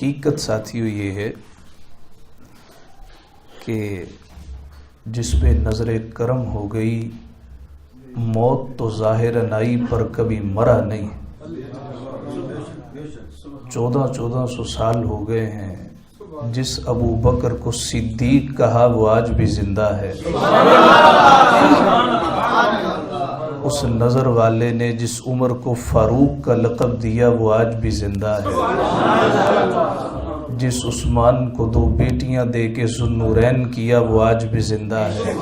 حقیقت ساتھیوں یہ ہے کہ جس پہ نظر کرم ہو گئی موت تو ظاہر نائی پر کبھی مرا نہیں. 1400 سال ہو گئے ہیں. جس ابو بکر کو صدیق کہا وہ آج بھی زندہ ہے. اس نظر والے نے جس عمر کو فاروق کا لقب دیا وہ آج بھی زندہ ہے. جس عثمان کو 2 بیٹیاں دے کے ذوالنورین کیا وہ آج بھی زندہ ہے.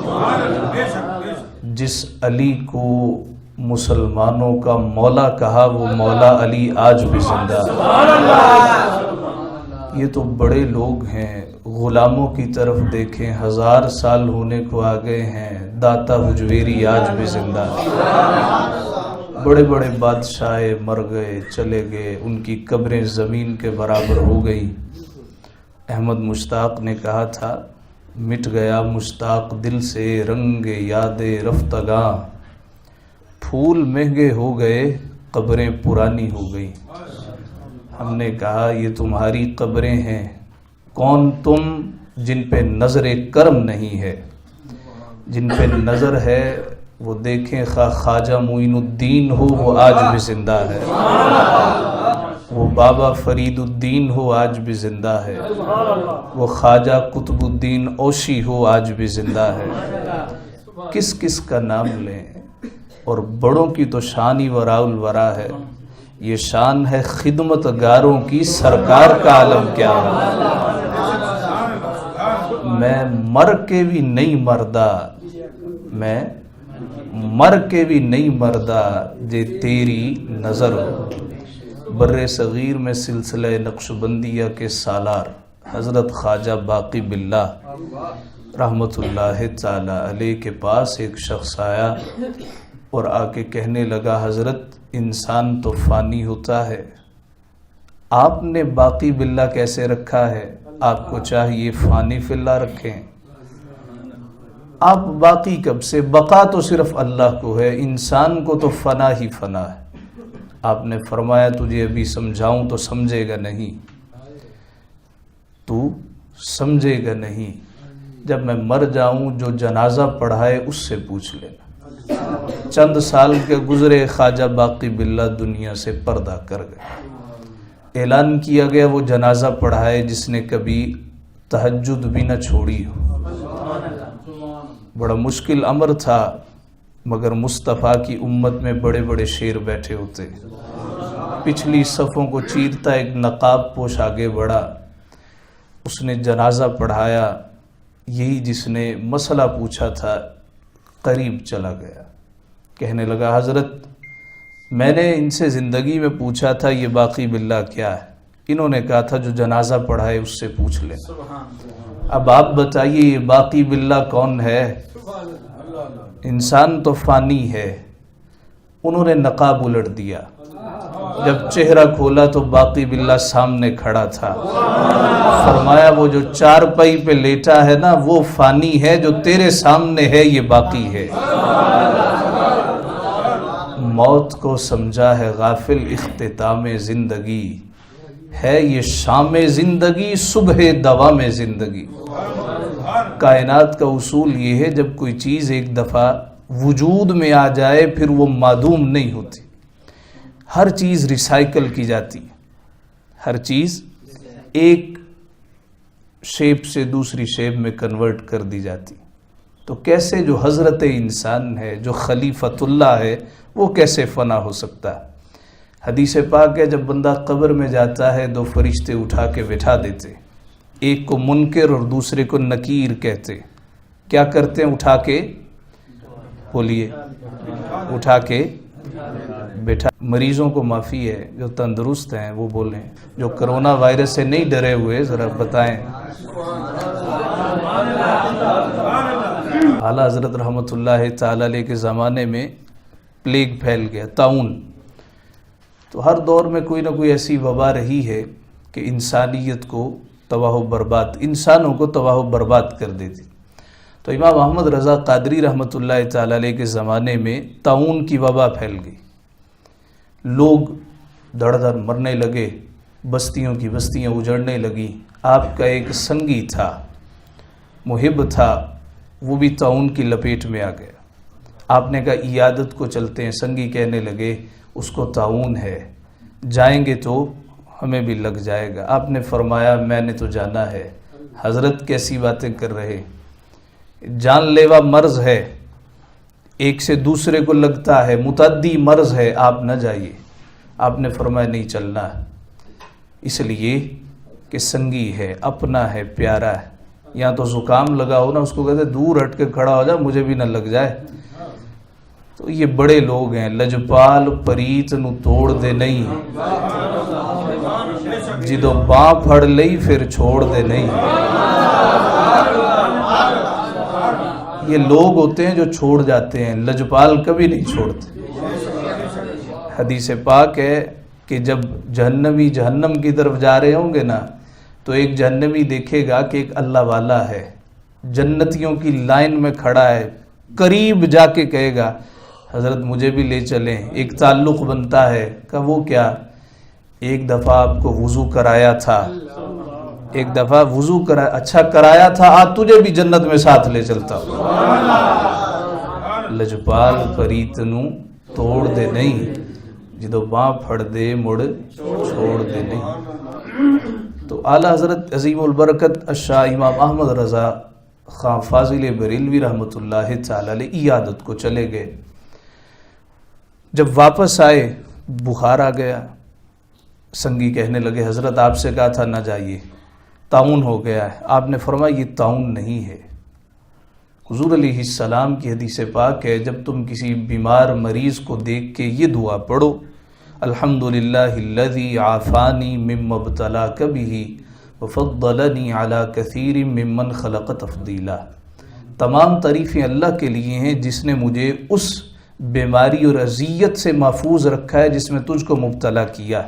جس علی کو مسلمانوں کا مولا کہا وہ مولا علی آج بھی زندہ ہے. یہ تو بڑے لوگ ہیں. غلاموں کی طرف دیکھیں 1000 سال ہونے کو آ گئے ہیں. داتا حجویری آج بھی زندہ ہے. بڑے بڑے بادشاہ مر گئے چلے گئے، ان کی قبریں زمین کے برابر ہو گئی. احمد مشتاق نے کہا تھا مٹ گیا مشتاق دل سے رنگ یاد رفتگاں، پھول مہنگے ہو گئے قبریں پرانی ہو گئی. ہم نے کہا یہ تمہاری قبریں ہیں، کون تم جن پہ نظر کرم نہیں ہے. جن پہ نظر ہے وہ دیکھیں خواجہ معین الدین ہو وہ آج بھی زندہ ہے. وہ بابا فرید الدین ہو آج بھی زندہ ہے. وہ خواجہ قطب الدین اوشی ہو آج بھی زندہ ہے. کس کس کا نام لیں؟ اور بڑوں کی تو شان ہی وراء الورا ہے. یہ شان ہے خدمت گاروں کی، سرکار کا عالم کیا ہے. میں مر کے بھی نہیں مردہ، میں مر کے بھی نہیں مردہ جے تیری نظر ہو. بر صغیر میں سلسلہ نقشبندیہ کے سالار حضرت خواجہ باقی باللہ رحمت اللہ تعالی علیہ کے پاس ایک شخص آیا اور آ کے کہنے لگا حضرت انسان تو فانی ہوتا ہے، آپ نے باقی باللہ کیسے رکھا ہے؟ آپ کو چاہیے فانی فی اللہ رکھیں. آپ باقی کب سے؟ بقا تو صرف اللہ کو ہے، انسان کو تو فنا ہی فنا ہے. آپ نے فرمایا تجھے ابھی سمجھاؤں تو سمجھے گا نہیں، تو سمجھے گا نہیں. جب میں مر جاؤں جو جنازہ پڑھائے اس سے پوچھ لینا. چند سال کے گزرے خواجہ باقی باللہ دنیا سے پردہ کر گئے. اعلان کیا گیا وہ جنازہ پڑھائے جس نے کبھی تہجد بھی نہ چھوڑی ہو. بڑا مشکل امر تھا، مگر مصطفیٰ کی امت میں بڑے بڑے شیر بیٹھے ہوتے. پچھلی صفوں کو چیرتا ایک نقاب پوش آگے بڑھا، اس نے جنازہ پڑھایا. یہی جس نے مسئلہ پوچھا تھا قریب چلا گیا، کہنے لگا حضرت میں نے ان سے زندگی میں پوچھا تھا یہ باقی باللہ کیا ہے، انہوں نے کہا تھا جو جنازہ پڑھائے اس سے پوچھ لیں. اب آپ بتائیے یہ باقی باللہ کون ہے؟ انسان تو فانی ہے. انہوں نے نقاب الٹ دیا. جب چہرہ کھولا تو باقی باللہ سامنے کھڑا تھا. فرمایا وہ جو چارپائی پہ لیٹا ہے نا وہ فانی ہے، جو تیرے سامنے ہے یہ باقی ہے. موت کو سمجھا ہے غافل اختتام زندگی، ہے یہ شام زندگی صبح دوام زندگی. کائنات کا اصول یہ ہے جب کوئی چیز ایک دفعہ وجود میں آ جائے پھر وہ معدوم نہیں ہوتی. ہر چیز ریسائیکل کی جاتی ہے. ہر چیز ایک شیپ سے دوسری شیپ میں کنورٹ کر دی جاتی. تو کیسے جو حضرت انسان ہے، جو خلیفۃ اللہ ہے، وہ کیسے فنا ہو سکتا ہے؟ حدیث پاک ہے جب بندہ قبر میں جاتا ہے 2 فرشتے اٹھا کے بٹھا دیتے. ایک کو منکر اور دوسرے کو نکیر کہتے. کیا کرتے ہیں؟ اٹھا کے بولیے، اٹھا کے بیٹھا. مریضوں کو معافی ہے، جو تندرست ہیں وہ بولیں، جو کرونا وائرس سے نہیں ڈرے ہوئے ذرا بتائیں. اعلیٰ حضرت رحمت اللہ تعالی علیہ کے زمانے میں پلیگ پھیل گیا، طاعون. تو ہر دور میں کوئی نہ کوئی ایسی وبا رہی ہے کہ انسانیت کو تباہ و برباد، انسانوں کو تباہ و برباد کر دیتی. تو امام احمد رضا قادری رحمت اللہ تعالی علیہ کے زمانے میں طاعون کی وبا پھیل گئی. لوگ دھڑ دھڑ مرنے لگے. بستیوں کی بستیاں اجڑنے لگی. آپ کا ایک سنگی تھا, محب تھا, وہ بھی طاعون کی لپیٹ میں آ گیا. آپ نے کہا عیادت کو چلتے ہیں. سنگی کہنے لگے اس کو طاعون ہے, جائیں گے تو ہمیں بھی لگ جائے گا. آپ نے فرمایا میں نے تو جانا ہے. حضرت کیسی باتیں کر رہے, جان لیوا مرض ہے, ایک سے دوسرے کو لگتا ہے, متعدی مرض ہے, آپ نہ جائیے. آپ نے فرمایا نہیں چلنا, اس لیے کہ سنگی ہے, اپنا ہے, پیارا ہے. یہاں تو زکام لگا ہو نا, اس کو کہتے دور ہٹ کے کھڑا ہو جا, مجھے بھی نہ لگ جائے. تو یہ بڑے لوگ ہیں, لجپال پریت نو توڑ دے نہیں, جدو باں پھڑ لئی پھر چھوڑ دے نہیں. یہ لوگ ہوتے ہیں جو چھوڑ جاتے ہیں, لجپال کبھی نہیں چھوڑتے. حدیث پاک ہے کہ جب جہنمی جہنم کی طرف جا رہے ہوں گے نا, تو ایک جہنمی دیکھے گا کہ ایک اللہ والا ہے, جنتیوں کی لائن میں کھڑا ہے, قریب جا کے کہے گا حضرت مجھے بھی لے چلیں. ایک تعلق بنتا ہے. کہ وہ کیا, ایک دفعہ آپ کو وضو کرایا تھا, ایک دفعہ وضو اچھا کرایا تھا, آج تجھے بھی جنت میں ساتھ لے چلتا ہوں. لجپال پریت نو توڑ دے نہیں, جدو باں پھڑ دے مڑ چھوڑ دے نہیں. تو اعلیٰ حضرت عظیم البرکت الشاہ امام احمد رضا خان فاضل بریلوی رحمۃ اللہ تعالی علیہ عیادت کو چلے گئے. جب واپس آئے بخار آ گیا. سنگی کہنے لگے حضرت آپ سے کہا تھا نہ جائیے, طاعون ہو گیا ہے. آپ نے فرمایا یہ طاعون نہیں ہے. حضور علیہ السلام کی حدیث پاک ہے جب تم کسی بیمار مریض کو دیکھ کے یہ دعا پڑھو, الحمدللہ الذی عافانی مما ابتلاک بہ وفضلنی علی کثیر ممن خلق تفضیلا. تمام تعریفیں اللہ کے لیے ہیں جس نے مجھے اس بیماری اور اذیت سے محفوظ رکھا ہے جس میں تجھ کو مبتلا کیا,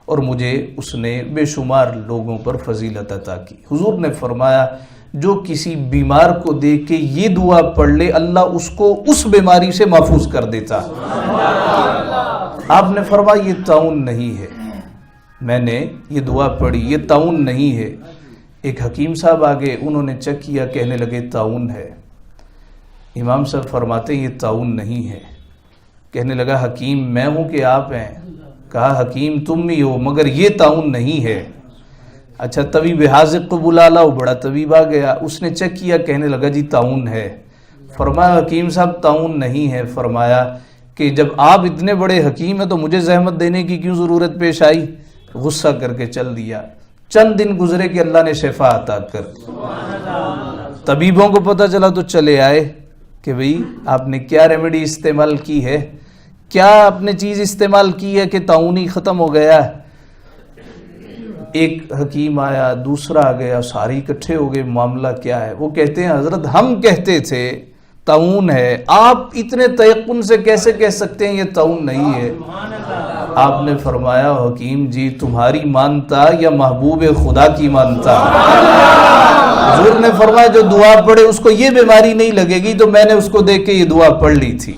اور مجھے اس نے بے شمار لوگوں پر فضیلت عطا کی. حضور نے فرمایا جو کسی بیمار کو دیکھ کے یہ دعا پڑھ لے, اللہ اس کو اس بیماری سے محفوظ کر دیتا. آپ نے فرمایا یہ طاعون نہیں ہے. میں نے یہ دعا پڑھی, یہ طاعون نہیں ہے. ایک حکیم صاحب آگے, انہوں نے چیک کیا, کہنے لگے طاعون ہے. امام صاحب فرماتے یہ طاعون نہیں ہے. کہنے لگا حکیم میں ہوں کہ آپ ہیں؟ کہا حکیم تم ہی ہو, مگر یہ طاعون نہیں ہے. اچھا طبیب حاذق کو بلا لاؤ. بڑا طبیب آ گیا, اس نے چیک کیا, کہنے لگا جی طاعون ہے. فرمایا حکیم صاحب طاعون نہیں ہے. فرمایا کہ جب آپ اتنے بڑے حکیم ہیں تو مجھے زحمت دینے کی کیوں ضرورت پیش آئی. غصہ کر کے چل دیا. چند دن گزرے کہ اللہ نے شفا عطا کر دی. طبیبوں کو پتہ چلا تو چلے آئے کہ بھئی آپ نے کیا ریمیڈی استعمال کی ہے, کیا آپ نے چیز استعمال کی ہے کہ طاعون ہی ختم ہو گیا. ایک حکیم آیا, دوسرا آ گیا, سارے اکٹھے ہو گئے, معاملہ کیا ہے. وہ کہتے ہیں حضرت ہم کہتے تھے طاعون ہے, آپ اتنے تیقن سے کیسے کہہ سکتے ہیں یہ طاعون نہیں ہے. آپ نے فرمایا حکیم جی تمہاری مانتا یا محبوب خدا کی مانتا. حضور نے فرمایا جو دعا پڑھے اس کو یہ بیماری نہیں لگے گی, تو میں نے اس کو دیکھ کے یہ دعا پڑھ لی تھی.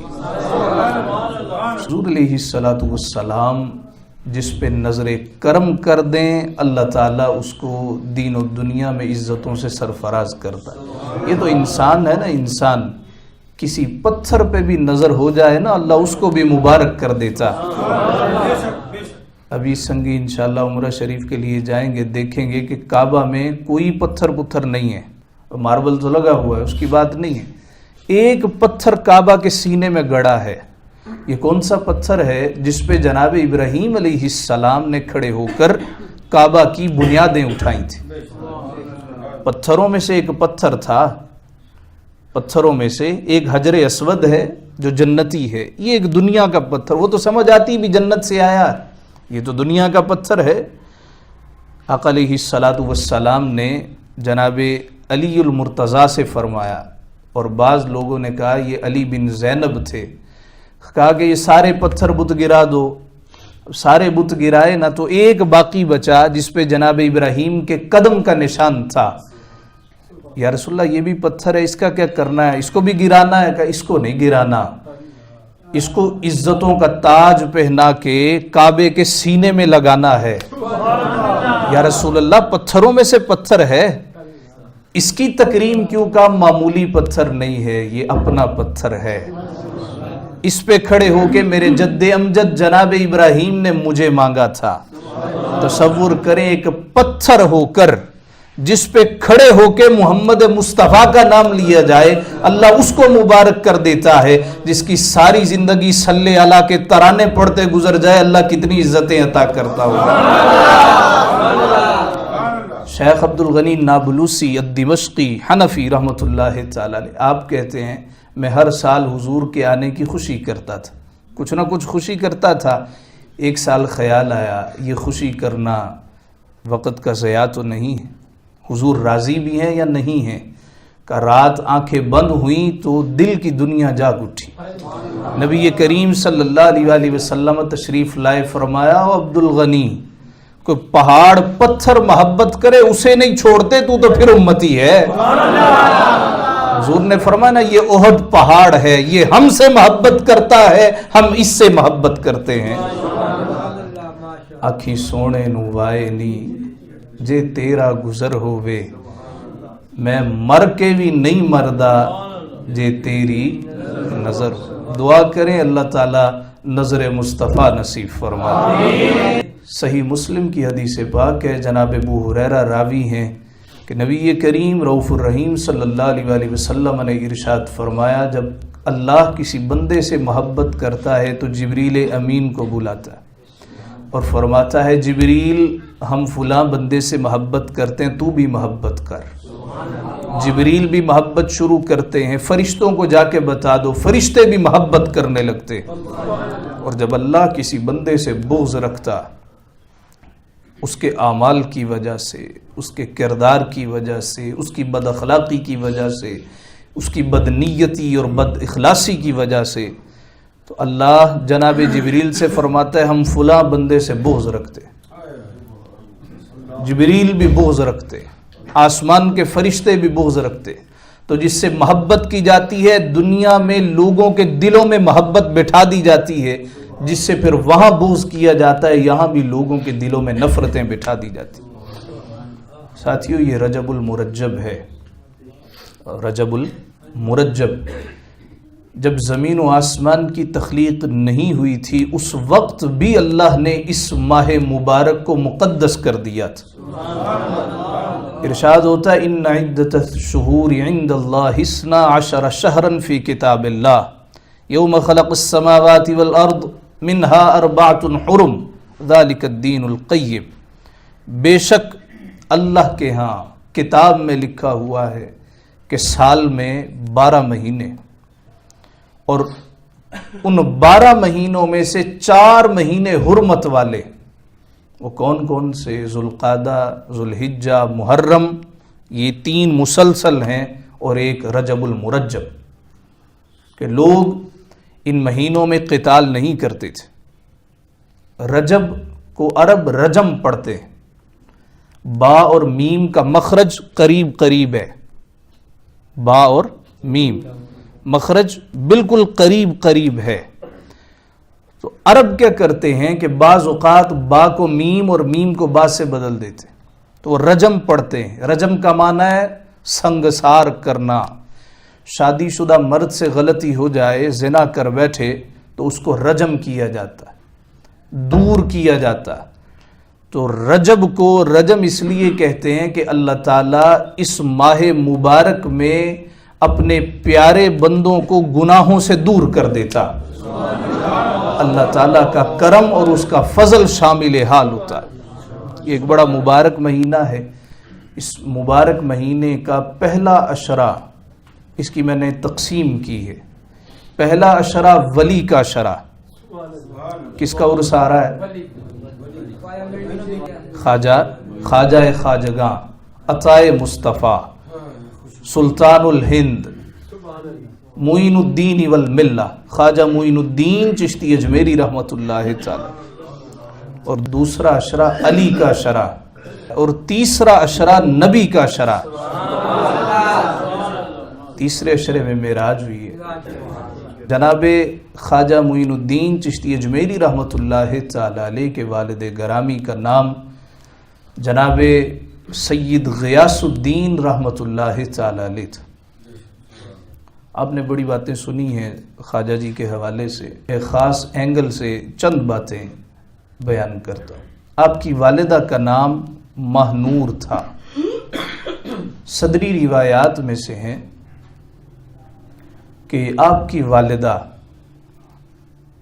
حضور علیہ السلام جس پہ نظر کرم کر دیں اللہ تعالیٰ اس کو دین و دنیا میں عزتوں سے سرفراز کرتا. یہ تو انسان ہے نا, انسان کسی پتھر پہ بھی نظر ہو جائے نا اللہ اس کو بھی مبارک کر دیتا. ابھی سنگی انشاءاللہ عمرہ شریف کے لیے جائیں گے, دیکھیں گے کہ کعبہ میں کوئی پتھر نہیں ہے. ماربل تو لگا ہوا ہے, اس کی بات نہیں ہے. ایک پتھر کعبہ کے سینے میں گڑا ہے. یہ کون سا پتھر ہے جس پہ جناب ابراہیم علیہ السلام نے کھڑے ہو کر کعبہ کی بنیادیں اٹھائی تھیں. پتھروں میں سے ایک پتھر تھا, پتھروں میں سے ایک حجر اسود ہے جو جنتی ہے. یہ ایک دنیا کا پتھر, وہ تو سمجھ آتی بھی جنت سے آیا, یہ تو دنیا کا پتھر ہے. آقا علیہ السلام نے جناب علی المرتضیٰ سے فرمایا, اور بعض لوگوں نے کہا یہ علی بن زینب تھے, کہا کہ یہ سارے پتھر بت گرا دو. سارے بت گرائے نہ تو ایک باقی بچا جس پہ جناب ابراہیم کے قدم کا نشان تھا. یا رسول اللہ یہ بھی پتھر ہے, اس کا کیا کرنا ہے, اس کو بھی گرانا ہے؟ کہ اس کو نہیں گرانا, اس کو عزتوں کا تاج پہنا کے کعبے کے سینے میں لگانا ہے۔ یا رسول اللہ پتھروں میں سے پتھر ہے، اس کی تکریم کیوں کا معمولی پتھر نہیں ہے، یہ اپنا پتھر ہے۔ اس پہ کھڑے ہو کے میرے جد امجد جناب ابراہیم نے مجھے مانگا تھا۔ تصور کریں ایک پتھر ہو کر جس پہ کھڑے ہو کے محمد مصطفیٰ کا نام لیا جائے، اللہ اس کو مبارک کر دیتا ہے۔ جس کی ساری زندگی صلی اللہ کے ترانے پڑھتے گزر جائے، اللہ کتنی عزتیں عطا کرتا ہوگا۔ شیخ عبد الغنی نابلوسی الدمشقی حنفی رحمۃ اللہ تعالی علیہ آپ کہتے ہیں میں ہر سال حضور کے آنے کی خوشی کرتا تھا، کچھ نہ کچھ خوشی کرتا تھا۔ ایک سال خیال آیا یہ خوشی کرنا وقت کا ضیاع تو نہیں ہے، حضور راضی بھی ہیں یا نہیں ہیں؟ کہ رات آنکھیں بند ہوئیں تو دل کی دنیا جاگ اٹھی۔ نبی کریم صلی اللہ علیہ وآلہ وسلم تشریف لائے، فرمایا عبد الغنی کوئی پہاڑ پتھر محبت کرے اسے نہیں چھوڑتے، تو پھر امتی ہے۔ حضور نے فرمایا نا یہ احد پہاڑ ہے، یہ ہم سے محبت کرتا ہے، ہم اس سے محبت کرتے ہیں۔ آکھی سونے نو وائے نی جے تیرا گزر ہووے، میں مر کے بھی نہیں مردہ جے تیری نظر ہو۔ دعا کریں اللہ تعالیٰ نظر مصطفیٰ نصیب فرمائے۔ صحیح مسلم کی حدیث پاک ہے، جناب ابو ہریرہ راوی ہیں کہ نبی کریم رؤوف الرحیم صلی اللہ علیہ وآلہ وسلم نے ارشاد فرمایا جب اللہ کسی بندے سے محبت کرتا ہے تو جبریل امین کو بلاتا ہے اور فرماتا ہے جبریل ہم فلاں بندے سے محبت کرتے ہیں، تو بھی محبت کر۔ جبریل بھی محبت شروع کرتے ہیں، فرشتوں کو جا کے بتا دو، فرشتے بھی محبت کرنے لگتے ہیں۔ اور جب اللہ کسی بندے سے بغض رکھتا، اس کے اعمال کی وجہ سے، اس کے کردار کی وجہ سے، اس کی بد اخلاقی کی وجہ سے، اس کی بدنیتی اور بد اخلاصی کی وجہ سے، تو اللہ جناب جبریل سے فرماتا ہے ہم فلاں بندے سے بغض رکھتے۔ جبریل بھی بغض رکھتے، آسمان کے فرشتے بھی بغض رکھتے۔ تو جس سے محبت کی جاتی ہے دنیا میں لوگوں کے دلوں میں محبت بٹھا دی جاتی ہے، جس سے پھر وہاں بغض کیا جاتا ہے یہاں بھی لوگوں کے دلوں میں نفرتیں بٹھا دی جاتی۔ ساتھیو یہ رجب المرجب ہے۔ رجب المرجب جب زمین و آسمان کی تخلیق نہیں ہوئی تھی اس وقت بھی اللہ نے اس ماہ مبارک کو مقدس کر دیا تھا۔ ارشاد ہوتا ہے ان عدت الشہور عند اللہ 12 شہرا فی کتاب اللہ یوم خلق السماوات والارض منها 4 حرم ذلك الدین القیم۔ بے شک اللہ کے ہاں کتاب میں لکھا ہوا ہے کہ سال میں 12 مہینے، اور ان 12 مہینوں میں سے 4 مہینے حرمت والے، وہ کون کون سے؟ ذوالقعدہ، ذوالحجہ، محرم، یہ 3 مسلسل ہیں، اور ایک رجب المرجب، کہ لوگ ان مہینوں میں قتال نہیں کرتے تھے۔ رجب کو عرب رجم پڑھتے ہیں، با اور میم کا مخرج قریب قریب ہے، با اور میم مخرج بالکل قریب قریب ہے۔ تو عرب کیا کرتے ہیں کہ بعض اوقات با کو میم اور میم کو با سے بدل دیتے، تو وہ رجم پڑھتے ہیں۔ رجم کا معنی ہے سنگسار کرنا۔ شادی شدہ مرد سے غلطی ہو جائے، زنا کر بیٹھے تو اس کو رجم کیا جاتا ہے، دور کیا جاتا ہے۔ تو رجب کو رجم اس لیے کہتے ہیں کہ اللہ تعالیٰ اس ماہ مبارک میں اپنے پیارے بندوں کو گناہوں سے دور کر دیتا۔ اللہ تعالیٰ کا کرم اور اس کا فضل شامل حال ہوتا ہے۔ یہ ایک بڑا مبارک مہینہ ہے۔ اس مبارک مہینے کا پہلا عشرہ، اس کی میں نے تقسیم کی ہے۔ پہلا عشرہ ولی کا عشرہ، کس کا عرس آ رہا ہے؟ خواجہ خواجگاں، عطائے مصطفیٰ، سلطان الہند، معین الدین والملہ، خواجہ معین الدین چشتی اجمیری رحمۃ اللہ تعالی۔ اور دوسرا عشرہ علی کا عشرہ، اور تیسرا عشرہ نبی کا عشرہ۔ تیسرے عشرے میں معراج ہوئی ہے، جناب خواجہ معین الدین چشتی اجمیری رحمۃ اللہ تعالی علیہ کے والد گرامی کا نام جناب سید غیاث الدین رحمۃ اللہ تعالی علیہ تھا۔ آپ نے بڑی باتیں سنی ہیں خواجہ جی کے حوالے سے، ایک خاص اینگل سے چند باتیں بیان کرتا ہوں۔ آپ کی والدہ کا نام ماہنور تھا۔ صدری روایات میں سے ہیں کہ آپ کی والدہ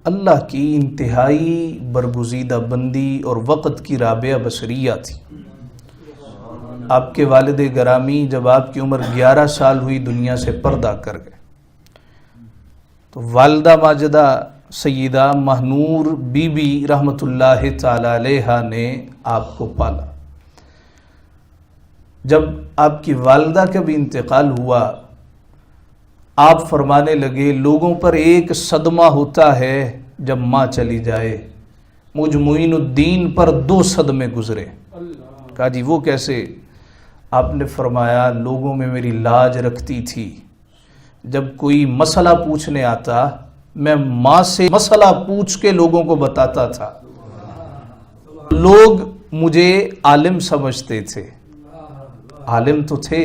اللہ کی انتہائی برگزیدہ بندی اور وقت کی رابعہ بصریہ تھی۔ آپ کے والد گرامی جب آپ کی عمر 11 سال ہوئی دنیا سے پردہ کر گئے تو والدہ ماجدہ سیدہ ماہنور بی بی رحمۃ اللہ تعالی علیہ نے آپ کو پالا۔ جب آپ کی والدہ کا بھی انتقال ہوا، آپ فرمانے لگے لوگوں پر ایک صدمہ ہوتا ہے جب ماں چلی جائے، مجھ معین الدین پر 2 صدمے گزرے۔ کہا جی وہ کیسے؟ آپ نے فرمایا لوگوں میں میری لاج رکھتی تھی، جب کوئی مسئلہ پوچھنے آتا میں ماں سے مسئلہ پوچھ کے لوگوں کو بتاتا تھا۔ لوگ مجھے عالم سمجھتے تھے، عالم تو تھے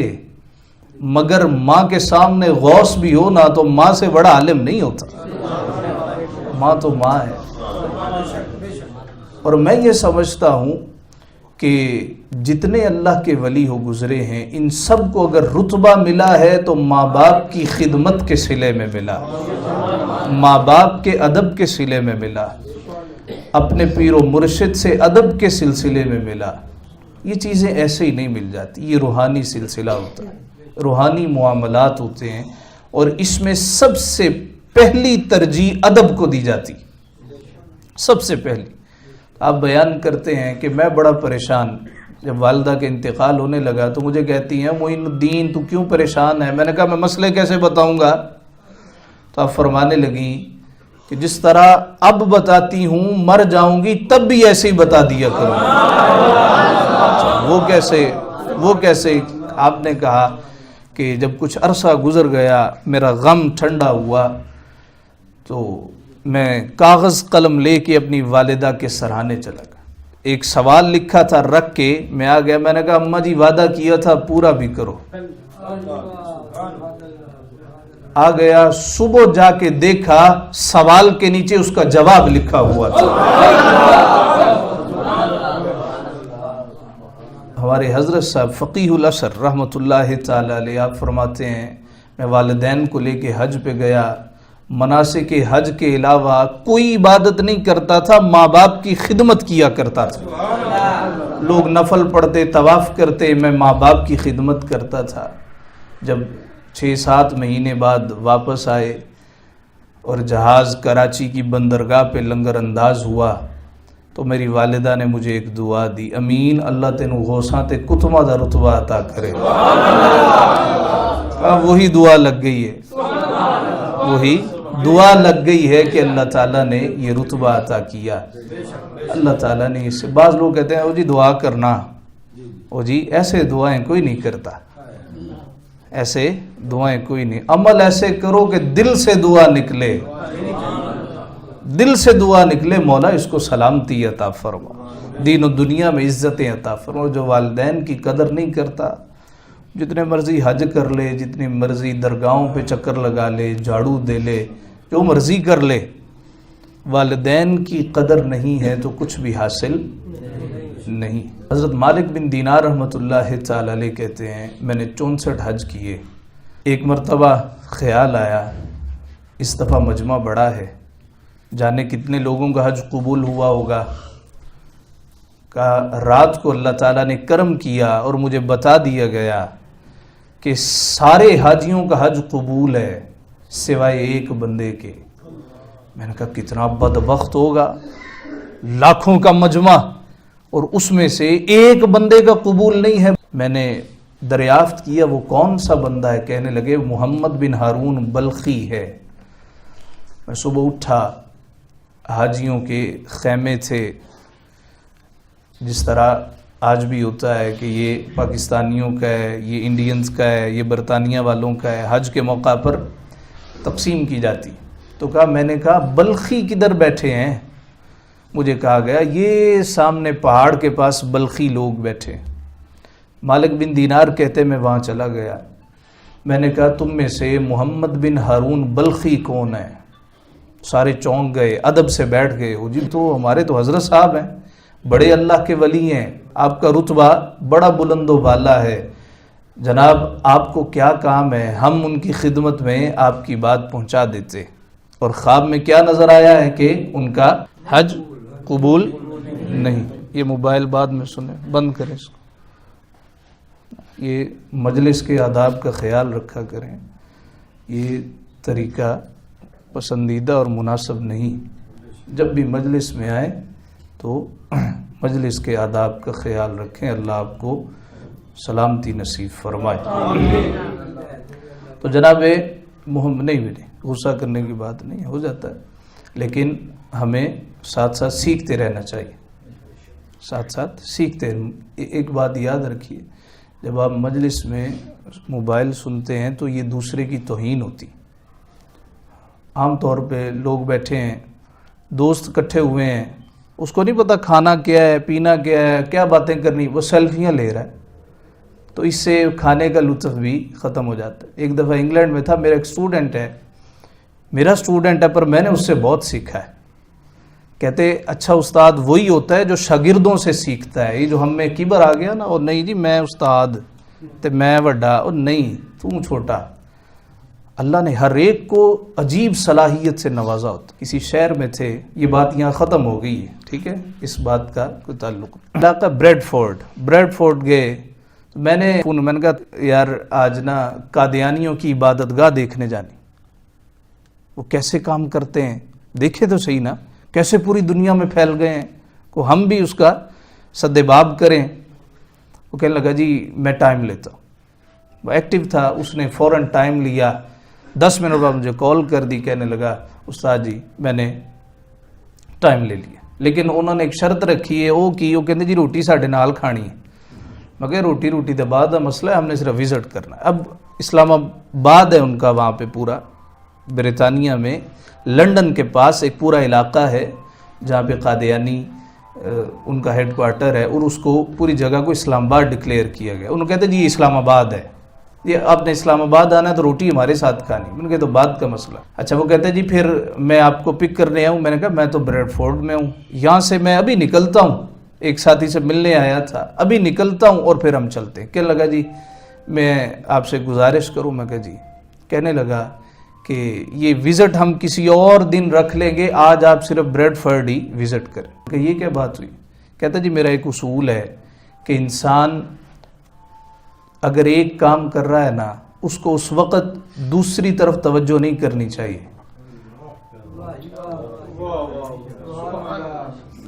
مگر ماں کے سامنے غوث بھی ہو نا تو ماں سے بڑا عالم نہیں ہوتا، ماں تو ماں ہے۔ اور میں یہ سمجھتا ہوں کہ جتنے اللہ کے ولی ہو گزرے ہیں ان سب کو اگر رتبہ ملا ہے تو ماں باپ کی خدمت کے صلے میں ملا، ماں باپ کے ادب کے صلے میں ملا، اپنے پیر و مرشد سے ادب کے سلسلے میں ملا۔ یہ چیزیں ایسے ہی نہیں مل جاتی، یہ روحانی سلسلہ ہوتا ہے، روحانی معاملات ہوتے ہیں، اور اس میں سب سے پہلی ترجیح ادب کو دی جاتی، سب سے پہلی۔ آپ بیان کرتے ہیں کہ میں بڑا پریشان، جب والدہ کے انتقال ہونے لگا تو مجھے کہتی ہیں معین الدین تو کیوں پریشان ہے؟ میں نے کہا میں مسئلے کیسے بتاؤں گا؟ تو آپ فرمانے لگیں کہ جس طرح اب بتاتی ہوں مر جاؤں گی تب بھی ایسے ہی بتا دیا کروں۔ وہ کیسے؟ آپ نے کہا کہ جب کچھ عرصہ گزر گیا میرا غم ٹھنڈا ہوا تو میں کاغذ قلم لے کے اپنی والدہ کے سراہنے چلا گیا، ایک سوال لکھا تھا رکھ کے میں آ گیا، میں نے کہا اماں جی وعدہ کیا تھا پورا بھی کرو۔ آ گیا، صبح جا کے دیکھا سوال کے نیچے اس کا جواب لکھا ہوا تھا۔ ہمارے حضرت صاحب فقیہ العصر رحمۃ اللہ تعالی علیہ آپ فرماتے ہیں میں والدین کو لے کے حج پہ گیا، مناسک حج کے علاوہ کوئی عبادت نہیں کرتا تھا، ماں باپ کی خدمت کیا کرتا تھا۔ لوگ نفل پڑھتے طواف کرتے، میں ماں باپ کی خدمت کرتا تھا۔ جب 6-7 مہینے بعد واپس آئے اور جہاز کراچی کی بندرگاہ پہ لنگر انداز ہوا تو میری والدہ نے مجھے ایک دعا دی، امین اللہ تینوں غوثاں تے کتما دا رتبہ عطا کرے۔ وہی دعا لگ گئی ہے، وہی دعا لگ گئی ہے کہ اللہ تعالیٰ نے یہ رتبہ عطا کیا۔ اللہ تعالیٰ نے اس سے، بعض لوگ کہتے ہیں او جی دعا کرنا، او جی ایسے دعائیں کوئی نہیں کرتا، ایسے دعائیں کوئی نہیں، عمل ایسے کرو کہ دل سے دعا نکلے، دل سے دعا نکلے، مولا اس کو سلامتی عطا فرما، دین و دنیا میں عزتیں عطا فرما۔ جو والدین کی قدر نہیں کرتا جتنے مرضی حج کر لے، جتنی مرضی درگاہوں پہ چکر لگا لے، جھاڑو دے لے، جو مرضی کر لے، والدین کی قدر نہیں ہے تو کچھ بھی حاصل نہیں۔ حضرت مالک بن دینار رحمۃ اللہ تعالی علیہ کہتے ہیں میں نے 64 حج کیے، ایک مرتبہ خیال آیا اس دفعہ مجمع بڑا ہے، جانے کتنے لوگوں کا حج قبول ہوا ہوگا۔ کہا رات کو اللہ تعالیٰ نے کرم کیا اور مجھے بتا دیا گیا کہ سارے حاجیوں کا حج قبول ہے سوائے ایک بندے کے۔ میں نے کہا کتنا بدبخت ہوگا، لاکھوں کا مجمع اور اس میں سے ایک بندے کا قبول نہیں ہے۔ میں نے دریافت کیا وہ کون سا بندہ ہے؟ کہنے لگے محمد بن ہارون بلخی ہے۔ میں صبح اٹھا، حاجیوں کے خیمے تھے، جس طرح آج بھی ہوتا ہے کہ یہ پاکستانیوں کا ہے، یہ انڈینز کا ہے، یہ برطانیہ والوں کا ہے، حج کے موقع پر تقسیم کی جاتی۔ تو کہا میں نے کہا بلخی کدھر بیٹھے ہیں؟ مجھے کہا گیا یہ سامنے پہاڑ کے پاس بلخی لوگ بیٹھے ہیں۔ مالک بن دینار کہتے میں وہاں چلا گیا، میں نے کہا تم میں سے محمد بن ہارون بلخی کون ہے؟ سارے چونک گئے، ادب سے بیٹھ گئے، ہو جی تو ہمارے تو حضرت صاحب ہیں، بڑے اللہ کے ولی ہیں، آپ کا رتبہ بڑا بلند و بالا ہے، جناب آپ کو کیا کام ہے، ہم ان کی خدمت میں آپ کی بات پہنچا دیتے۔ اور خواب میں کیا نظر آیا ہے کہ ان کا حج قبول نہیں۔ یہ موبائل بعد میں سنیں، بند کریں اس کو، یہ مجلس کے آداب کا خیال رکھا کریں، یہ طریقہ پسندیدہ اور مناسب نہیں۔ جب بھی مجلس میں آئیں تو مجلس کے آداب کا خیال رکھیں، اللہ آپ کو سلامتی نصیب فرمائے۔ تو جناب محمد نہیں غصہ کرنے کی بات نہیں، ہو جاتا ہے، لیکن ہمیں ساتھ ساتھ سیکھتے رہنا چاہیے، ساتھ ساتھ سیکھتے۔ ایک بات یاد رکھیے، جب آپ مجلس میں موبائل سنتے ہیں تو یہ دوسرے کی توہین ہوتی۔ عام طور پہ لوگ بیٹھے ہیں، دوست اکٹھے ہوئے ہیں، اس کو نہیں پتا کھانا کیا ہے، پینا کیا ہے، کیا باتیں کرنی، وہ سیلفیاں لے رہا ہے، تو اس سے کھانے کا لطف بھی ختم ہو جاتا ہے۔ ایک دفعہ انگلینڈ میں تھا، میرا ایک اسٹوڈنٹ ہے، میرا اسٹوڈنٹ ہے، پر میں نے اس سے بہت سیکھا ہے۔ کہتے اچھا استاد وہی ہوتا ہے جو شاگردوں سے سیکھتا ہے۔ یہ جو ہم میں کبر آ گیا نا، اور نہیں جی میں استاد تے میں وڈا، اور نہیں تو چھوٹا، اللہ نے ہر ایک کو عجیب صلاحیت سے نوازا ہوتا۔ کسی شہر میں تھے، یہ بات یہاں ختم ہو گئی ہے، ٹھیک ہے، اس بات کا کوئی تعلق نہیں۔ علاقہ بریڈ فورڈ گئے، تو میں نے کہا یار آج نا قادیانیوں کی عبادت گاہ دیکھنے جانی، وہ کیسے کام کرتے ہیں، دیکھے تو صحیح نا، کیسے پوری دنیا میں پھیل گئے ہیں، کو ہم بھی اس کا سدباب کریں۔ وہ کہنے لگا جی میں ٹائم لیتا ہوں۔ وہ ایکٹیو تھا، اس نے فوراً ٹائم لیا، 10 منٹ بعد مجھے کال کر دی، کہنے لگا استاد جی میں نے ٹائم لے لیا، لیکن انہوں نے ایک شرط رکھی ہے، وہ کہتے جی روٹی ساڈے نال کھانی ہے۔ میں کہا روٹی تو بعد کا مسئلہ ہے، ہم نے صرف وزٹ کرنا ہے۔ اب اسلام آباد ہے ان کا، وہاں پہ پورا برطانیہ میں لنڈن کے پاس ایک پورا علاقہ ہے جہاں پہ قادیانی ان کا ہیڈ کوارٹر ہے، اور اس کو پوری جگہ کو اسلام آباد ڈکلیئر کیا گیا۔ انہوں کہتے جی یہ اسلام آباد ہے، یہ آپ نے اسلام آباد آنا ہے تو روٹی ہمارے ساتھ کھانی۔ میں نے کہا تو بعد کا مسئلہ۔ اچھا وہ کہتے جی پھر میں آپ کو پک کرنے آؤں؟ میں نے کہا میں تو بریڈ فورڈ میں ہوں، یہاں سے میں ابھی نکلتا ہوں، ایک ساتھی سے ملنے آیا تھا، ابھی نکلتا ہوں اور پھر ہم چلتے ہیں۔ کہنے لگا جی میں آپ سے گزارش کروں؟ میں کہا جی۔ کہنے لگا کہ یہ وزٹ ہم کسی اور دن رکھ لیں گے، آج آپ صرف بریڈ فورڈ ہی وزٹ کریں۔ کہ یہ کیا بات ہوئی؟ کہتا جی میرا ایک اصول ہے کہ انسان اگر ایک کام کر رہا ہے نا، اس کو اس وقت دوسری طرف توجہ نہیں کرنی چاہیے۔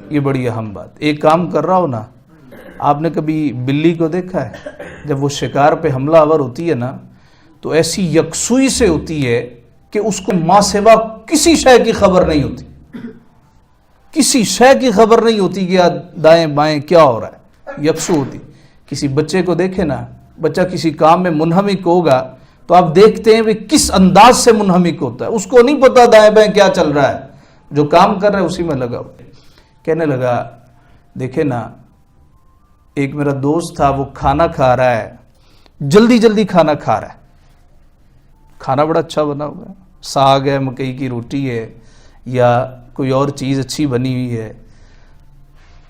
یہ بڑی اہم بات، ایک کام کر رہا ہو نا، آپ نے کبھی بلی کو دیکھا ہے جب وہ شکار پہ حملہ آور ہوتی ہے نا تو ایسی یکسوئی سے ہوتی ہے کہ اس کو ماں سوا کسی شے کی خبر نہیں ہوتی، کسی شے کی خبر نہیں ہوتی کہ دائیں بائیں کیا ہو رہا ہے، یکسو ہوتی۔ کسی بچے کو دیکھے نا، بچہ کسی کام میں منہمک ہوگا تو آپ دیکھتے ہیں وہ کس انداز سے منہمک ہوتا ہے، اس کو نہیں پتا دائیں بائیں کیا چل رہا ہے، جو کام کر رہا ہے اسی میں لگا ہوا۔ کہنے لگا دیکھے نا ایک میرا دوست تھا، وہ کھانا کھا رہا ہے، جلدی کھانا کھا رہا ہے، کھانا بڑا اچھا بنا ہوا ہے، ساگ ہے، مکئی کی روٹی ہے، یا کوئی اور چیز اچھی بنی ہوئی ہے،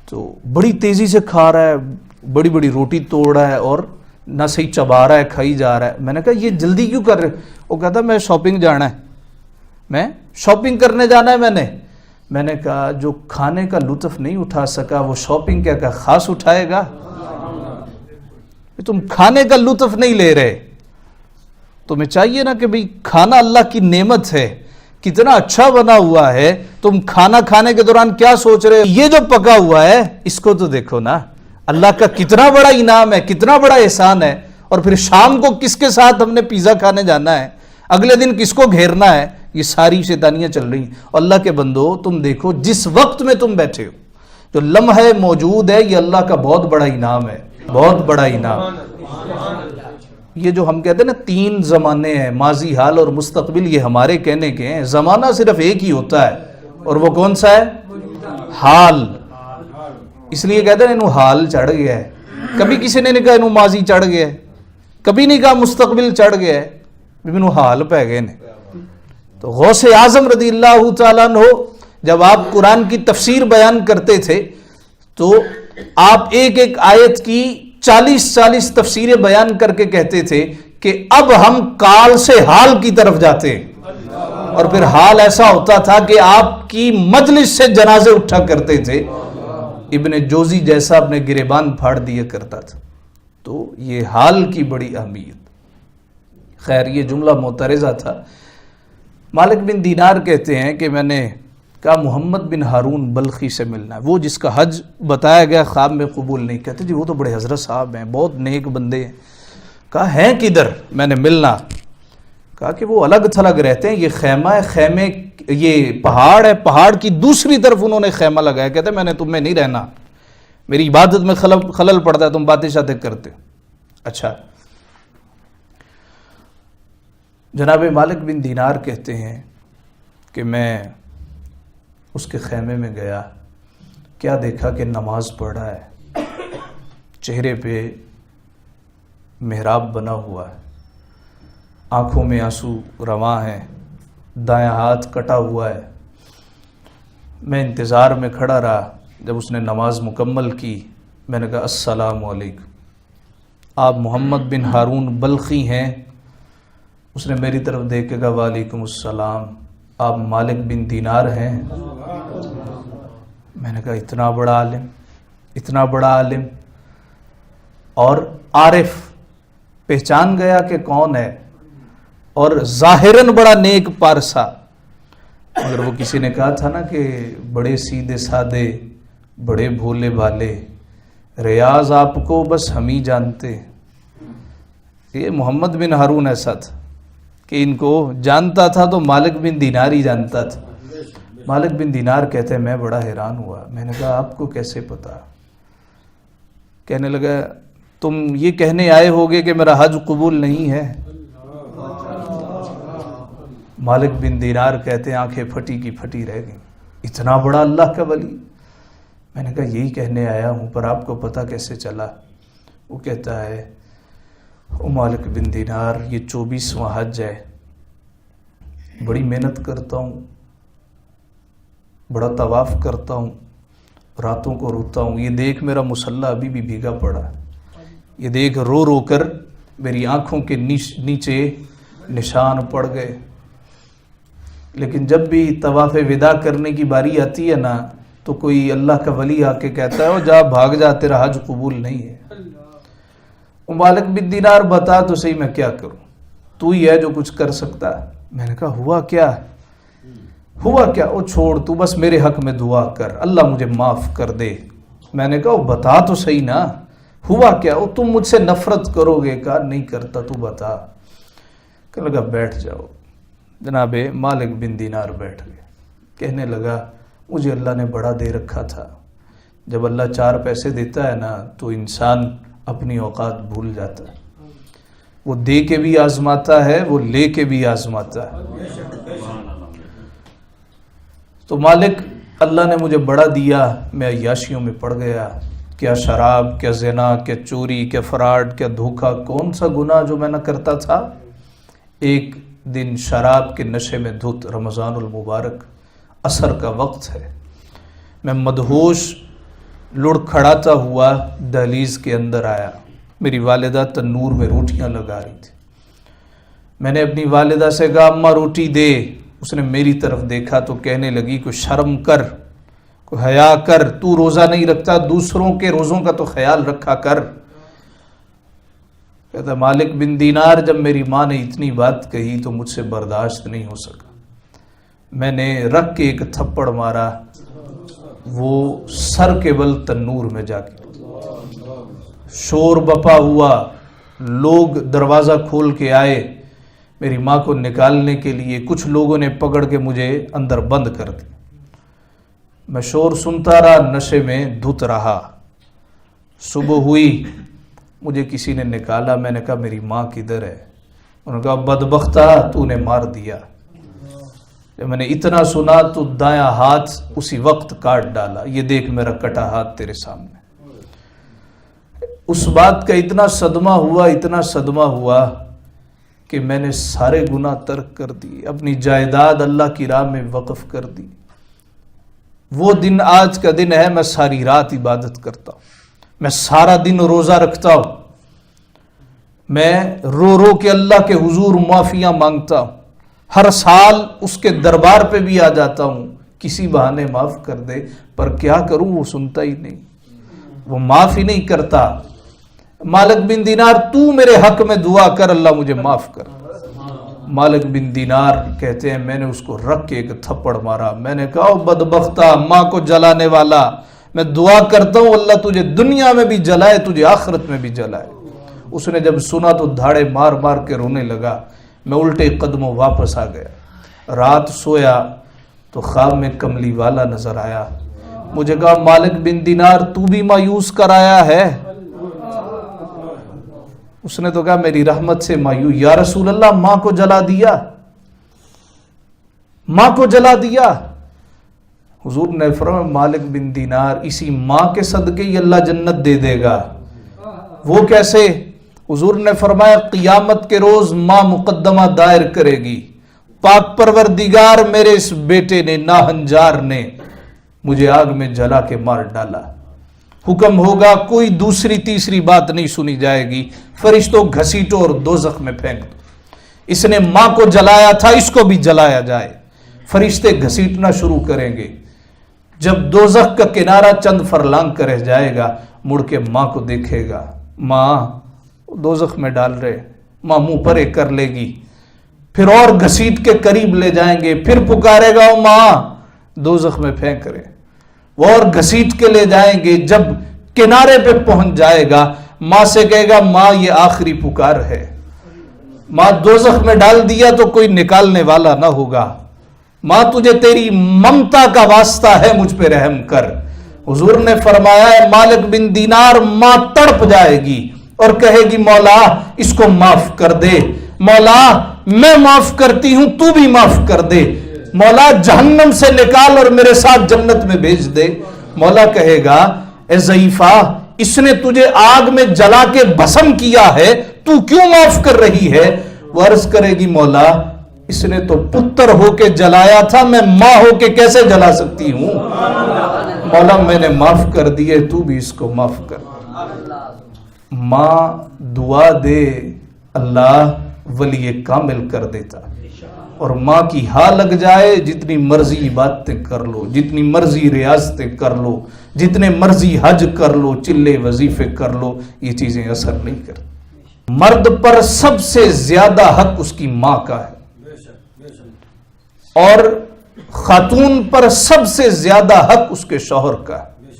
تو بڑی تیزی سے کھا رہا ہے، بڑی روٹی توڑ رہا ہے اور نہ صحیح چبا رہا ہے، کھائی جا رہا ہے۔ میں نے کہا یہ جلدی کیوں کر رہے؟ وہ کہتا میں شاپنگ جانا ہے، میں شاپنگ کرنے جانا ہے۔ میں نے کہا جو کھانے کا لطف نہیں اٹھا سکا وہ شاپنگ کیا خاص اٹھائے گا؟ تم کھانے کا لطف نہیں لے رہے، تمہیں چاہیے نا کہ بھئی کھانا اللہ کی نعمت ہے، کتنا اچھا بنا ہوا ہے، تم کھانا کھانے کے دوران کیا سوچ رہے ہو؟ یہ جو پکا ہوا ہے اس کو تو دیکھو نا، اللہ کا کتنا بڑا انعام ہے، کتنا بڑا احسان ہے۔ اور پھر شام کو کس کے ساتھ ہم نے پیزا کھانے جانا ہے، اگلے دن کس کو گھیرنا ہے، یہ ساری شیطانیاں چل رہی ہیں۔ اور اللہ کے بندو تم دیکھو جس وقت میں تم بیٹھے ہو، جو لمحہ موجود ہے، یہ اللہ کا بہت بڑا انعام ہے، بہت بڑا انعام۔ یہ جو ہم کہتے ہیں نا 3 زمانے ہیں، ماضی، حال اور مستقبل، یہ ہمارے کہنے کے ہیں. زمانہ صرف ایک ہی ہوتا ہے، اور وہ کون سا ہے؟ حال. اس لیے کہتے ہیں انہوں حال چڑھ گیا ہے. کبھی کسی نے نہیں کہا انہوں ماضی چڑھ گیا ہے، کبھی نہیں کہا مستقبل چڑھ گیا ہے، انہوں حال پہ گئے نے. تو غوث اعظم رضی اللہ تعالیٰ عنہ جب آپ قرآن کی تفسیر بیان کرتے تھے تو آپ ایک ایک آیت کی 40 تفسیریں بیان کر کے کہتے تھے کہ اب ہم کال سے حال کی طرف جاتے ہیں. اور پھر حال ایسا ہوتا تھا کہ آپ کی مجلس سے جنازے اٹھا کرتے تھے. ابن جوزی جیسا اپنے گریبان پھاڑ دیا کرتا تھا. تو یہ حال کی بڑی اہمیت. خیر یہ جملہ معترضہ تھا. مالک بن دینار کہتے ہیں کہ میں نے کہا محمد بن ہارون بلخی سے ملنا ہے، وہ جس کا حج بتایا گیا خواب میں قبول نہیں. کہتے جی وہ تو بڑے حضرت صاحب ہیں، بہت نیک بندے ہیں. کہا ہیں کدھر؟ میں نے ملنا. کہا کہ وہ الگ تھلگ رہتے ہیں، یہ خیمہ ہے، خیمے یہ پہاڑ ہے، پہاڑ کی دوسری طرف انہوں نے خیمہ لگایا. کہتے میں نے تم میں نہیں رہنا، میری عبادت میں خلل پڑتا ہے، تم باتیں شاتیں کرتے. اچھا. جناب مالک بن دینار کہتے ہیں کہ میں اس کے خیمے میں گیا، کیا دیکھا کہ نماز پڑھ رہا ہے، چہرے پہ محراب بنا ہوا ہے، آنکھوں میں آنسو رواں ہیں، دایاں ہاتھ کٹا ہوا ہے. میں انتظار میں کھڑا رہا. جب اس نے نماز مکمل کی میں نے کہا السلام علیکم، آپ محمد بن ہارون بلخی ہیں؟ اس نے میری طرف دیکھ کے کہا وعلیکم السلام، آپ مالک بن دینار ہیں؟ میں نے کہا اتنا بڑا عالم، اتنا بڑا عالم اور عارف، پہچان گیا کہ کون ہے، اور ظاہراً بڑا نیک پارسا. اگر وہ کسی نے کہا تھا نا کہ بڑے سیدھے سادے، بڑے بھولے بھالے، ریاض آپ کو بس ہم ہی جانتے، یہ محمد بن ہارون ایسا تھا کہ ان کو جانتا تھا تو مالک بن دینار ہی جانتا تھا. مالک بن دینار کہتے ہیں میں بڑا حیران ہوا. میں نے کہا آپ کو کیسے پتا؟ کہنے لگا تم یہ کہنے آئے ہوگے کہ میرا حج قبول نہیں ہے. مالک بن دینار کہتے ہیں آنکھیں پھٹی کی پھٹی رہ گئیں. اتنا بڑا اللہ کا ولی؟ میں نے کہا یہی کہنے آیا ہوں، پر آپ کو پتہ کیسے چلا؟ وہ کہتا ہے او مالک بن دینار یہ 24واں حج ہے، بڑی محنت کرتا ہوں، بڑا طواف کرتا ہوں، راتوں کو روتا ہوں، یہ دیکھ میرا مصلی ابھی بھی بھیگا پڑا، یہ دیکھ رو رو کر میری آنکھوں کے نیچے نشان پڑ گئے. لیکن جب بھی طواف وداع کرنے کی باری آتی ہے نا تو کوئی اللہ کا ولی آ کے کہتا ہے او جا بھاگ جا، تیرا حج قبول نہیں ہے. مالک بن دینار بتا تو صحیح میں کیا کروں، تو ہی ہے جو کچھ کر سکتا ہے. میں نے کہا ہوا کیا؟ ہوا کیا؟ او چھوڑ، تو بس میرے حق میں دعا کر، اللہ مجھے معاف کر دے. میں نے کہا بتا تو صحیح نا ہوا کیا؟ او تم مجھ سے نفرت کرو گے؟ کہا نہیں کرتا، تو بتا. کہنے لگا بیٹھ جاؤ. جناب مالک بن دینار بیٹھ گئے. کہنے لگا مجھے اللہ نے بڑا دے رکھا تھا. جب اللہ 4 پیسے دیتا ہے نا تو انسان اپنی اوقات بھول جاتا ہے. وہ دے کے بھی آزماتا ہے، وہ لے کے بھی آزماتا ہے. تو مالک اللہ نے مجھے بڑا دیا، میں عیاشیوں میں پڑ گیا. کیا شراب، کیا زنا، کیا چوری، کیا فراڈ، کیا دھوکہ، کون سا گناہ جو میں نہ کرتا تھا. ایک دن شراب کے نشے میں دھت، رمضان المبارک، عصر کا وقت ہے، میں مدہوش لڑکھڑاتا ہوا دہلیز کے اندر آیا. میری والدہ تنور میں روٹیاں لگا رہی تھی. میں نے اپنی والدہ سے کہا اماں روٹی دے. اس نے میری طرف دیکھا تو کہنے لگی کوئی شرم کر، کوئی حیا کر، تو روزہ نہیں رکھتا، دوسروں کے روزوں کا تو خیال رکھا کر. کہتا مالک بن دینار جب میری ماں نے اتنی بات کہی تو مجھ سے برداشت نہیں ہو سکا. میں نے رکھ کے ایک تھپڑ مارا، وہ سر کے بل تنور میں جا کے. شور بپا ہوا، لوگ دروازہ کھول کے آئے میری ماں کو نکالنے کے لیے. کچھ لوگوں نے پکڑ کے مجھے اندر بند کر دیا. میں شور سنتا رہا، نشے میں دھت رہا. صبح ہوئی مجھے کسی نے نکالا، میں نے کہا میری ماں کدھر ہے؟ انہوں نے کہا بدبختہ تو نے مار دیا۔ جب میں نے اتنا سنا تو دایاں ہاتھ اسی وقت کاٹ ڈالا، یہ دیکھ میرا کٹا ہاتھ تیرے سامنے۔ اس بات کا اتنا صدمہ ہوا کہ میں نے سارے گناہ ترک کر دی، اپنی جائیداد اللہ کی راہ میں وقف کر دی۔ وہ دن آج کا دن ہے، میں ساری رات عبادت کرتا ہوں، میں سارا دن روزہ رکھتا ہوں، میں رو رو کے اللہ کے حضور معافیاں مانگتا ہوں، ہر سال اس کے دربار پہ بھی آ جاتا ہوں، کسی بہانے معاف کر دے، پر کیا کروں وہ سنتا ہی نہیں، وہ معاف ہی نہیں کرتا۔ مالک بن دینار تو میرے حق میں دعا کر، اللہ مجھے معاف کر۔ مالک بن دینار کہتے ہیں میں نے اس کو رکھ کے ایک تھپڑ مارا، میں نے کہا بدبختہ ماں کو جلانے والا، میں دعا کرتا ہوں اللہ تجھے دنیا میں بھی جلائے، تجھے آخرت میں بھی جلائے۔ اس نے جب سنا تو دھاڑے مار مار کے رونے لگا، میں الٹے قدموں واپس آ گیا۔ رات سویا تو خواب میں کملی والا نظر آیا، مجھے کہا مالک بن دینار تو بھی مایوس کر آیا ہے؟ اس نے تو کہا میری رحمت سے مایوس، یا رسول اللہ ماں کو جلا دیا، ماں کو جلا دیا۔ حضور نے فرمایا مالک بن دینار اسی ماں کے صدقے ہی اللہ جنت دے دے گا۔ وہ کیسے؟ حضور نے فرمایا قیامت کے روز ماں مقدمہ دائر کرے گی، پاک پروردگار میرے اس بیٹے نے ناہنجار نے مجھے آگ میں جلا کے مار ڈالا۔ حکم ہوگا کوئی دوسری تیسری بات نہیں سنی جائے گی، فرشتوں گھسیٹو اور دوزخ میں پھینک دو، اس نے ماں کو جلایا تھا اس کو بھی جلایا جائے۔ فرشتے گھسیٹنا شروع کریں گے، جب دوزخ کا کنارہ چند فرلانگ کا رہ جائے گا، مڑ کے ماں کو دیکھے گا، ماں دوزخ میں ڈال رہے، ماں منہ پرے کر لے گی، پھر اور گھسیٹ کے قریب لے جائیں گے، پھر پکارے گا او ماں دوزخ میں پھینک رہے، وہ اور گھسیٹ کے لے جائیں گے، جب کنارے پہ پہنچ جائے گا ماں سے کہے گا ماں یہ آخری پکار ہے، ماں دوزخ میں ڈال دیا تو کوئی نکالنے والا نہ ہوگا، ماں تجھے تیری ممتا کا واسطہ ہے مجھ پہ رحم کر۔ حضور نے فرمایا ہے مالک بن دینار ماں تڑپ جائے گی اور کہے گی مولا اس کو معاف کر دے، مولا میں معاف کرتی ہوں تو بھی معاف کر دے، مولا جہنم سے نکال اور میرے ساتھ جنت میں بھیج دے۔ مولا کہے گا اے ضعیفہ اس نے تجھے آگ میں جلا کے بھسم کیا ہے، تو کیوں معاف کر رہی ہے؟ وہ عرض کرے گی مولا اس نے تو پتر ہو کے جلایا تھا، میں ماں ہو کے کیسے جلا سکتی ہوں؟ مولا میں نے معاف کر دیے، تو بھی اس کو معاف کر۔ ماں دعا دے اللہ ولی کامل کر دیتا، اور ماں کی ہاں لگ جائے جتنی مرضی عبادتیں کر لو، جتنی مرضی ریاضتیں کر لو، جتنے مرضی حج کر لو، چلے وظیفے کر لو، یہ چیزیں اثر نہیں کرتی۔ مرد پر سب سے زیادہ حق اس کی ماں کا ہے، اور خاتون پر سب سے زیادہ حق اس کے شوہر کا ہے۔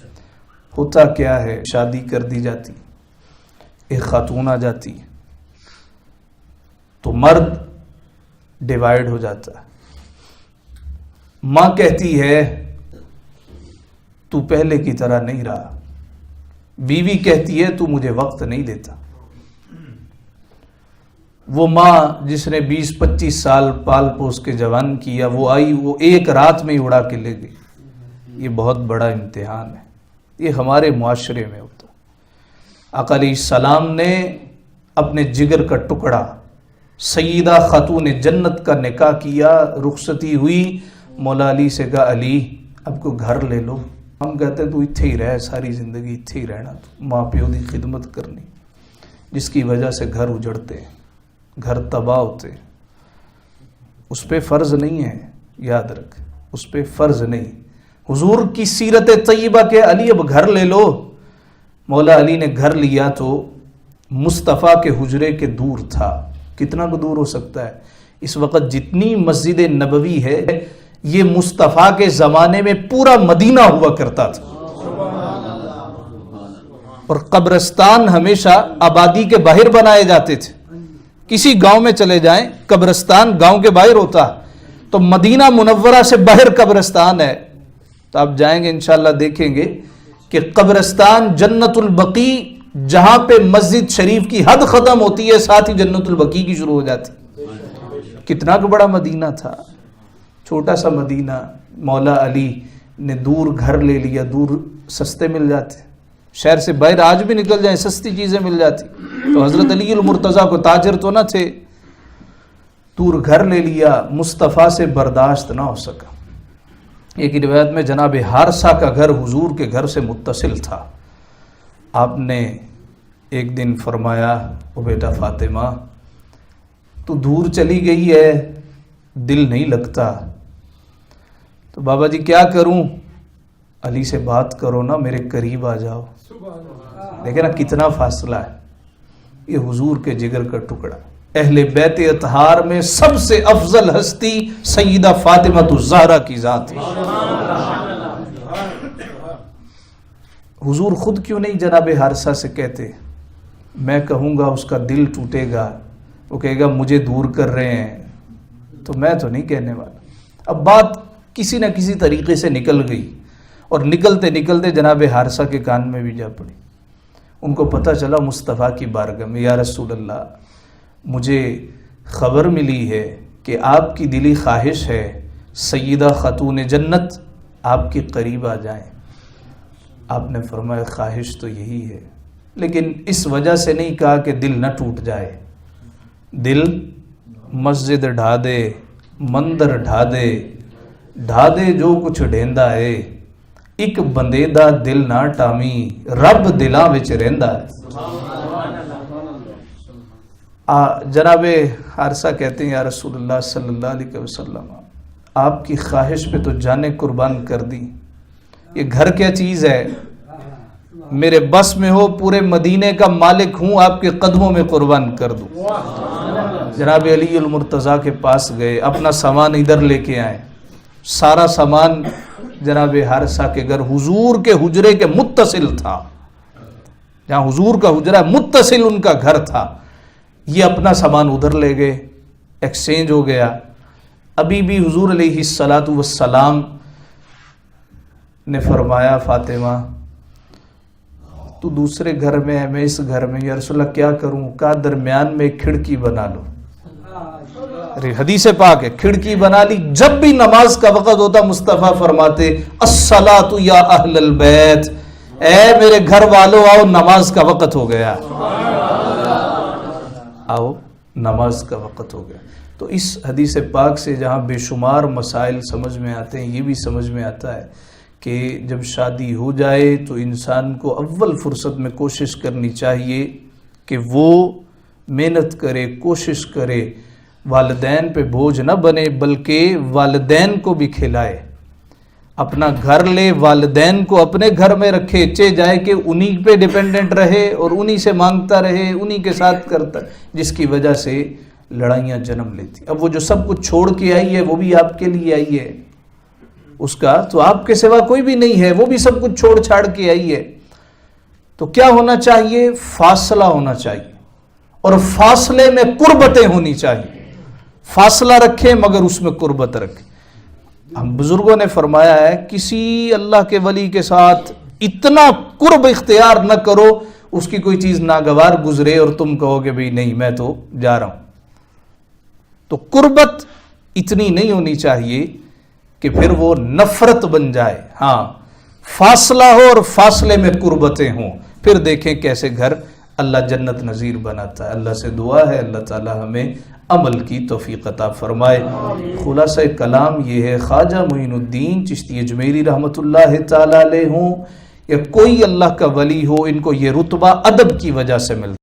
ہوتا کیا ہے، شادی کر دی جاتی، ایک خاتون آ جاتی تو مرد ڈیوائیڈ ہو جاتا ہے۔ ماں کہتی ہے تو پہلے کی طرح نہیں رہا، بیوی کہتی ہے تو مجھے وقت نہیں دیتا۔ وہ ماں جس نے 20-25 سال پال پوس کے جوان کیا، وہ آئی وہ ایک رات میں ہی اڑا کے لے گئی۔ یہ بہت بڑا امتحان ہے، یہ ہمارے معاشرے میں ہوتا۔ آقا علیہ السلام نے اپنے جگر کا ٹکڑا سیدہ خاتون جنت کا نکاح کیا، رخصتی ہوئی، مولا علی سے کہا علی اب کو گھر لے لو۔ ہم کہتے ہیں تو اتھے ہی رہ، ساری زندگی اتھے ہی رہنا، تو ماں پیو دی خدمت کرنی، جس کی وجہ سے گھر اجڑتے، گھر تباہ ہوتے، اس پہ فرض نہیں ہے، یاد رکھ اس پہ فرض نہیں۔ حضور کی سیرت طیبہ کہ علی اب گھر لے لو، مولا علی نے گھر لیا تو مصطفیٰ کے حجرے کے دور تھا۔ کتنا کو دور ہو سکتا ہے؟ اس وقت جتنی مسجد نبوی ہے یہ مصطفیٰ کے زمانے میں پورا مدینہ ہوا کرتا تھا، اور قبرستان ہمیشہ آبادی کے باہر بنائے جاتے تھے۔ کسی گاؤں میں چلے جائیں قبرستان گاؤں کے باہر ہوتا، تو مدینہ منورہ سے باہر قبرستان ہے، تو آپ جائیں گے انشاءاللہ دیکھیں گے کہ قبرستان جنت البقیع جہاں پہ مسجد شریف کی حد ختم ہوتی ہے ساتھ ہی جنت البقیع کی شروع ہو جاتی. کتنا بڑا مدینہ تھا، چھوٹا سا مدینہ. مولا علی نے دور گھر لے لیا، دور سستے مل جاتے، شہر سے باہر آج بھی نکل جائیں سستی چیزیں مل جاتی. تو حضرت علی المرتضیٰ کو تاجر تو نہ تھے، دور گھر لے لیا، مصطفیٰ سے برداشت نہ ہو سکا. ایک روایت میں جناب حارثہ کا گھر حضور کے گھر سے متصل تھا. آپ نے ایک دن فرمایا، او بیٹا فاطمہ تو دور چلی گئی ہے، دل نہیں لگتا. تو بابا جی کیا کروں؟ علی سے بات کرو نا، میرے قریب آ جاؤ. دیکھیں نا کتنا فاصلہ ہے. یہ حضور کے جگر کا ٹکڑا. اہل بیت اطہار میں سب سے افضل ہستی سیدہ فاطمہ الزہرا کی ذات ہے. حضور خود کیوں نہیں جناب حارثہ سے کہتے؟ میں کہوں گا اس کا دل ٹوٹے گا، وہ کہے گا مجھے دور کر رہے ہیں، تو میں تو نہیں کہنے والا. اب بات کسی نہ کسی طریقے سے نکل گئی، اور نکلتے نکلتے جناب حارثہ کے کان میں بھی جا پڑی. ان کو پتہ چلا مصطفیٰ کی بارگاہ میں، یا رسول اللہ مجھے خبر ملی ہے کہ آپ کی دلی خواہش ہے سیدہ خاتون جنت آپ کے قریب آ جائیں. آپ نے فرمایا خواہش تو یہی ہے، لیکن اس وجہ سے نہیں کہا کہ دل نہ ٹوٹ جائے. دل مسجد ڈھا دے، مندر ڈھا دے، ڈھا دے جو کچھ ڈھیندا ہے، ایک بندے دا دل نہ ٹامی، رب دلاں وچ رہندا ہے. جناب حارثہ کہتے ہیں یا رسول اللہ صلی اللہ علیہ وسلم آپ کی خواہش پہ تو جانیں قربان کر دی. یہ گھر کیا چیز ہے، میرے بس میں ہو پورے مدینے کا مالک ہوں، آپ کے قدموں میں قربان کر دوں. جناب علی المرتضیٰ کے پاس گئے، اپنا سامان ادھر لے کے آئے. سارا سامان جناب حارثہ کے گھر حضور کے حجرے کے متصل تھا، جہاں حضور کا حجرہ متصل ان کا گھر تھا. یہ اپنا سامان ادھر لے گئے، ایکسچینج ہو گیا. ابھی بھی حضور علیہ الصلاۃ والسلام نے فرمایا فاطمہ تو دوسرے گھر میں ہے، میں اس گھر میں. یا رسول اللہ کیا کروں؟ کہا درمیان میں ایک کھڑکی بنا لو. حدیث پاک ہے، کھڑکی بنا لی. جب بھی نماز کا وقت ہوتا مصطفیٰ فرماتے الصلاۃ یا اہل البیت، اے میرے گھر والوں آؤ نماز کا وقت ہو گیا، آؤ نماز کا وقت ہو گیا. تو اس حدیث پاک سے جہاں بے شمار مسائل سمجھ میں آتے ہیں، یہ بھی سمجھ میں آتا ہے کہ جب شادی ہو جائے تو انسان کو اول فرصت میں کوشش کرنی چاہیے کہ وہ محنت کرے، کوشش کرے، والدین پہ بوجھ نہ بنے بلکہ والدین کو بھی کھلائے. اپنا گھر لے، والدین کو اپنے گھر میں رکھے، چے جائے کہ انہی پہ ڈیپینڈنٹ رہے اور انہی سے مانگتا رہے، انہی کے ساتھ کرتا، جس کی وجہ سے لڑائیاں جنم لیتی. اب وہ جو سب کچھ چھوڑ کے آئی ہے وہ بھی آپ کے لیے آئی ہے، اس کا تو آپ کے سوا کوئی بھی نہیں ہے، وہ بھی سب کچھ چھوڑ چھاڑ کے آئی ہے. تو کیا ہونا چاہیے؟ فاصلہ ہونا چاہیے، اور فاصلے میں قربتیں ہونی چاہیے. فاصلہ رکھیں مگر اس میں قربت رکھیں. ہم بزرگوں نے فرمایا ہے کسی اللہ کے ولی کے ساتھ اتنا قرب اختیار نہ کرو اس کی کوئی چیز ناگوار گزرے اور تم کہو کہ بھئی نہیں میں تو جا رہا ہوں. تو قربت اتنی نہیں ہونی چاہیے کہ پھر وہ نفرت بن جائے. ہاں فاصلہ ہو اور فاصلے میں قربتیں ہوں، پھر دیکھیں کیسے گھر اللہ جنت نظیر بناتا ہے. اللہ سے دعا ہے اللہ تعالی ہمیں عمل کی توفیق عطا فرمائے. خلاصہ کلام یہ ہے، خواجہ معین الدین چشتی اجمیری رحمۃ اللہ تعالی علیہ ہوں یا کوئی اللہ کا ولی ہو، ان کو یہ رتبہ ادب کی وجہ سے ملتا ہے.